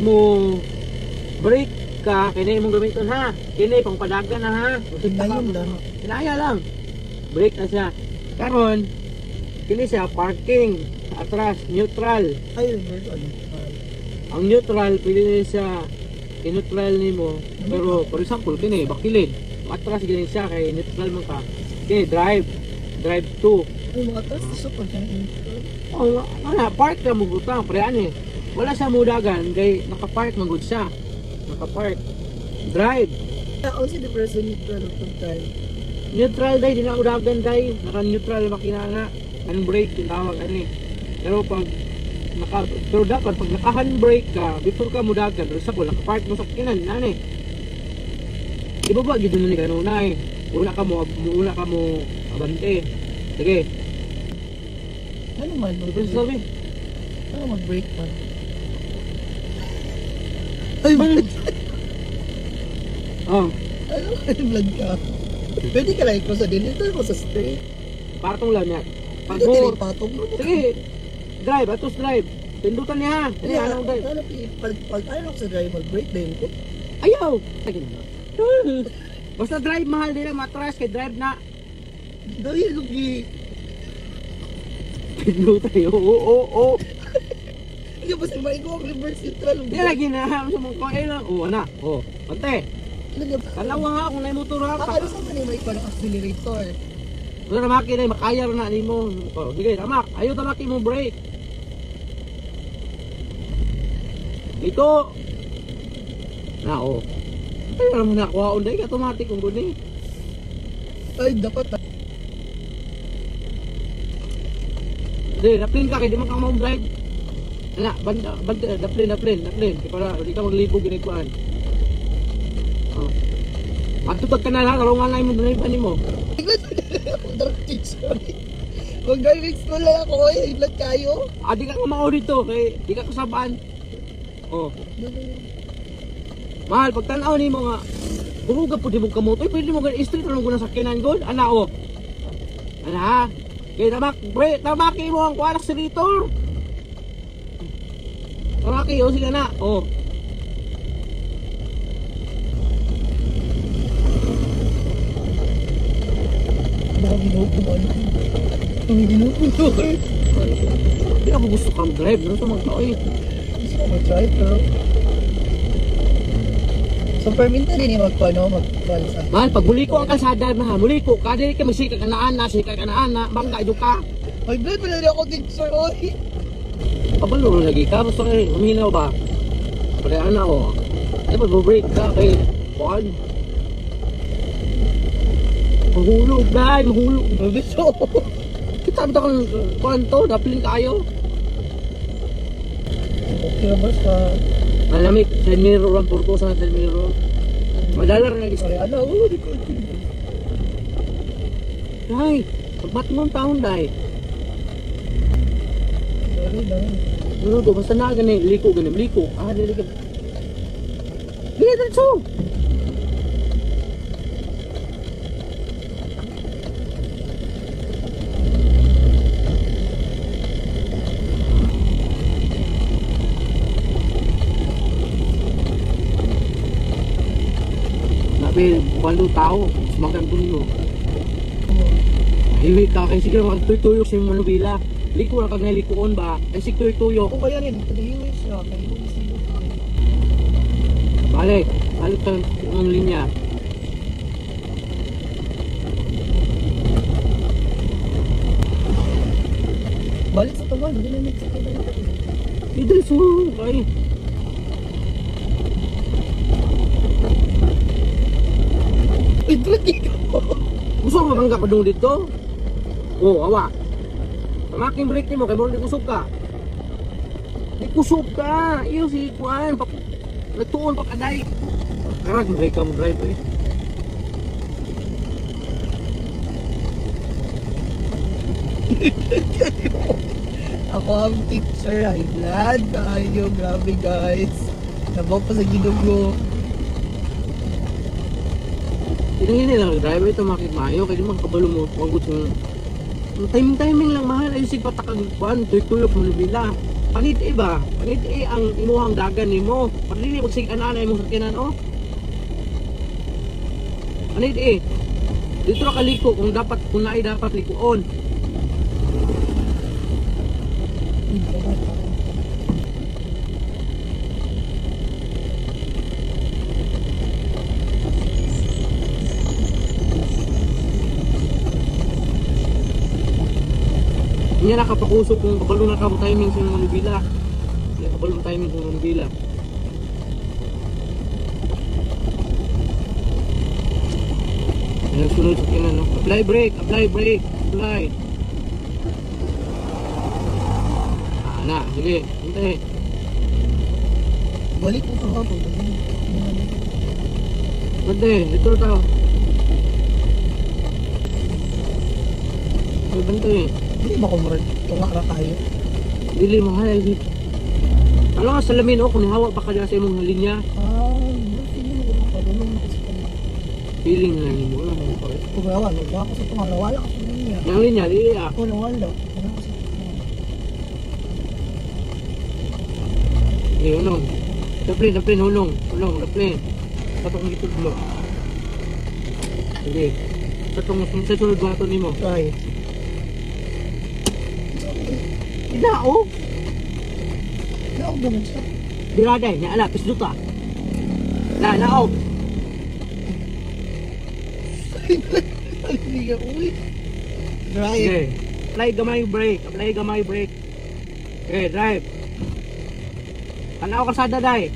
mo break ka, kini imong gamiton ha. Kini pang padagan na ha. Hinayon lang. Hinaya lang. Break na siya. Karon kini siya parking atras, neutral. Ay, reverse ano. Ang neutral pili siya i-neutral nimo. Pero for example kini bakilid. Atras gani siya kay neutral man ka. Kini drive 2. Ay, mga taas sa pagkain. Oh, ana park ka mo butang pre ani. Wala siya mudagan kay naka-park man gud siya. Naka-park. Drive. Ako si the person neutral of time. Neutral day di na udagan day. Naka-neutral makina na. Handbrake tinawag ani. Pero pag pero dapat pag naka-handbrake ka before ka mudagan pero sa naka-park mo sa kinan nani. Ibaba gid ni kanunay. Una ka mo abante. Sige. Ano man? Ito sabi. Ano mag-break pa? Ay, Oh, ano vlog ka? Pwede ka like ko sa din. Ito ko sa straight. patong lang niya. Pag Pwede ka mo, like patong. sige, drive, atos drive. Pindutan niya. Dali, anong drive? Pag ano ko sa drive, mag-break din ko. Ayaw! Basta drive, mahal nila, matras kay drive na. Dahil lugi. Pindutan yun, oo. Hindi ba sa maigo ang reverse neutral? Hindi lagi na, sa mga koe lang. Oo, ana, oo. Pante, kalawa nga kung na motor ha. Ano sa kanina may parang accelerator? Wala na makina, makaya rin na ni mo. Oh, sige, tamak. Ayaw tamaki mo brake. Ito. Na, oo. Ay, naman nakuha. Unday ka, automatic kung guni. Ay, dapat na. Hindi, naplin ka, kaya di man ka mag-drive. Ana, naplin. Para di ka maglibog ginikuan. Oh. Matutag ka na lang, karungan na yung drive ani mo. Dark teacher. Kung driving school lang ako, higlat kayo. Di ka kumao dito, kay di ka kasabaan. Oh. Mahal, pag tanaw ni mo nga, buruga po di mo kamotoy, pwede mo ganyan street, ano ko na sakinan god? Ana, oh. Ana, kaya tamaki mo ang kuha accelerator. Tamaki, oh, sige na, oh. Baka ginupuan. Ang ginupuan. Hindi ako gusto kang drive, ano ito magtaoy? Gusto ko mag-drive, pero... So, perminta din yung magbalsa. Mahal, pag muli ko ang kalsada, mahal, muli ko, kada ka magsikag kanaan na, bangga, ito ka. Ay, blad, wala rin ako teacher, oy. Pabalo lagi ka, basta kayo, huminaw ba? Pagkayaan ako. Ay, pag-break ka, kay Juan. Mahulog, dahil, mahulog. Mabito. Kita ba kang Juan to, daplin kayo. Okay, basta. Malamig, sa mirror ang purto sa mirror. Madalar na Sorry, isa. ano, di ko. Dahil, pagbat mo ang taon, dahil. Sorry, dahil. Ano to, basta na ganun, liko. Dili ka. Dili, dito. Nabi, kuwalo tao, sumagang tulo. Hiwi ka, kaya sige magtuyok sa mga nubila. Liko na kag nalikuon ba? Ay sig tuyok. Kung kaya rin, padahiwis siya. Balik ka ng linya. Balik sa taman, hindi na next sa taman. Dito so, ay. Ay, dragi ka po. Gusto mo mabangga pa doon dito? Oo, awa. Tamaking break ni mo, kaya mo di kusog ka. Di kusog ka. Iyo si Kuan. Nagtuon pa kaday. Karag, break ka mo drive eh. Ako ang teacher, ay glad tayo. Grabe guys. Nabaw pa sa ginugo. Hindi lang drive ito makimayo. Kaya di makakabalo mo. Panggot mo. Timing lang mahal. Ayun sig patakag Kuan. Tuyok mo nabila. Panit ba? Panit ang imuhang dagan nimo. Pagdili magsig-ananay mo sa kinan oh. Panit dito ra kaliko kung dapat kung naay dapat likuon. Inya nakapakusok kung kabalo na kamo timing sa mga nubila. Kabalo na timing sa mga nubila. Ayan, sunod sa kinan, no? Apply brake, apply brake, apply. Na, sige, hintay. Balik mo sa kapag. Bante, dito na tao. Bante. Hindi ba kumrad? Tunga tayo. Dili mo halal dito. Ano nga salamin o kung hawa pa ka dyan sa imong linya. Feeling na lang mo. Kung nawala, wala ko sa tunga. Nawala ko sa linya. Yang linya, dili Ako nawala. Wala ko sa tunga. Eh, ulong. Daplin, ulong. Ulong, daplin. Patong dito dulu. Sige. Patong sa sunod bato ni mo. Try. Dao. Naog naman siya. Diraday, niya ala, pisduta. Nao. Aliga, uy. Try. Okay. Apply gamay brake. Okay, drive. Tanaw kalsada day.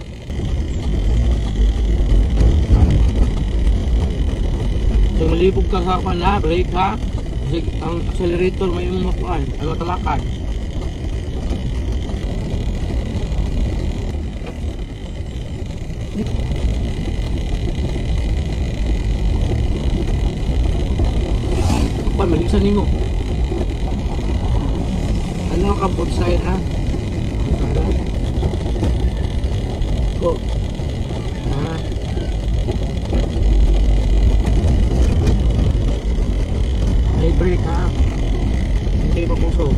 So malibog ka sa kan ha, brake ha. Sige, ang accelerator may mong makuan, ano tamakan. Malisan nimo. Ano ka both side ha? Go. May brake ha. Hindi pa puso.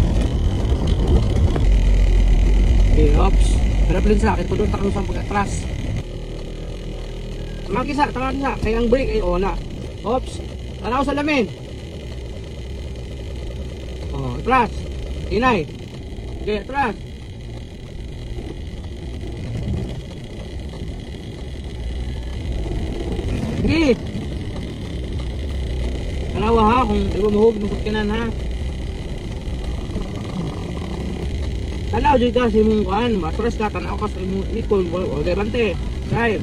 Okay, ops. Harapin sa akin. Pudon takang sa pag-atras. Tamakisa. Kaya ang brake ay na. Ops. Tanaw sa lamin. Atras. Inay. Okay, atras. Sige. Tanawa ha, kung di ba mahug ng sakyanan ha. Tanaw dyan ka sa imong kuhan. Atras ka, tanaw ka sa imong likod. Okay, bante. Drive.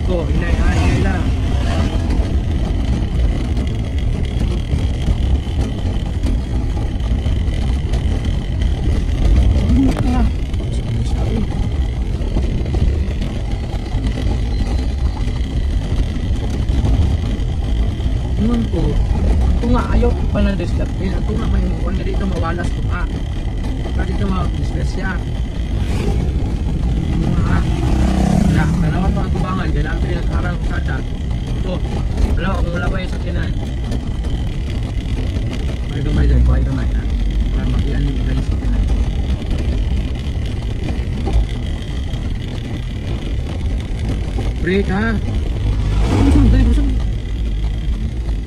Iko, inay ha, inay lang. Tunga ayaw pa na discipline. Tunga may mukuan na dito mawalas tunga. Baka dito mag-disgrasya. Tunga. Wala. Dalawa pa ang tubangan. Diyan ang pinag-arang sada. Ito. Wala ba yung sakinan? May gamay dyan. Kuhay gamay ha. Para makian yung galing sakinan. Break ha.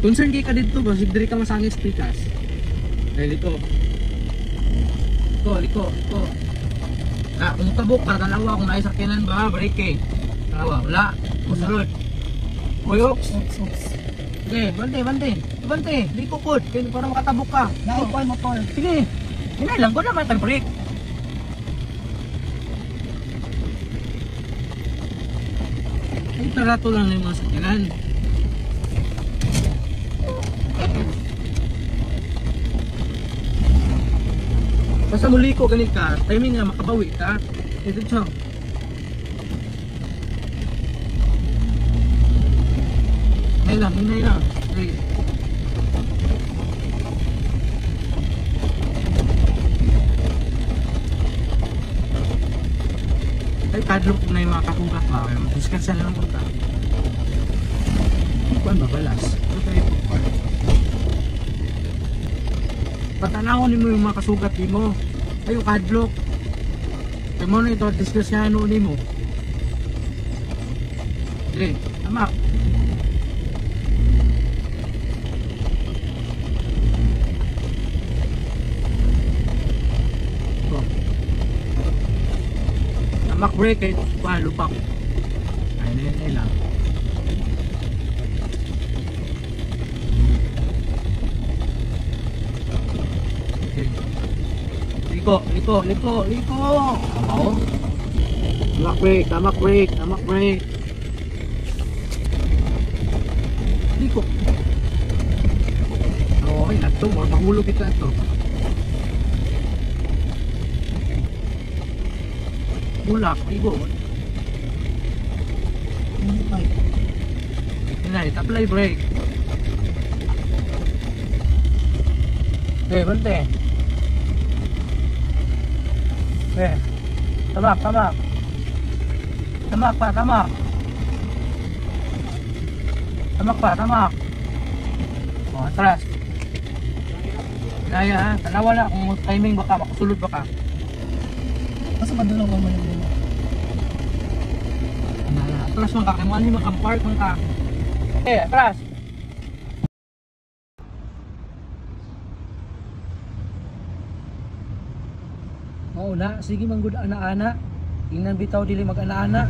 Concern kay ka dito ba? Sigdiri ka masangis pikas. Dahil ito. Liko. Kung tabok para dalawa kung naisakinan ba, break dalawa, wala. Kusunod. Koyok. Okay, bante. Liko po. Para makatabok ka. Naog ko yung motor. Sige. Hinay lang ko naman tag-break. Ay, tarato lang yung mga sakinan. Basta muli ko ganit ka, timing nga makabawi ka. Ito siya. Hinay lang. Okay. Ay, padlock na yung mga kakugat ka. Discuss lang ko ka. Kuan ba balas? Patanawon mo yung mga kasugat mo. Ayo kadlok. Kaya mo na ito, diskusyahan mo ni mo. Sige, tama. Ito. Tamak break eh. Lupak. Ay lang. Okay. Liko. Oo. Tamak break. Liko. Okay, nato mo. Mahulog kita ito. Bulak, liko. Này, apply brake. Bante. Tamak. Tamak pa. Oh, atras. Kaya ha, tanawa na kung timing baka makasulod baka. Kasi madulong ka mo yung dito. Atras man ka, kaya mo ano yung makapark man ka. Atras. Oo na, sige manggod ana-ana. Ingnan bitaw dili mag-ana-ana.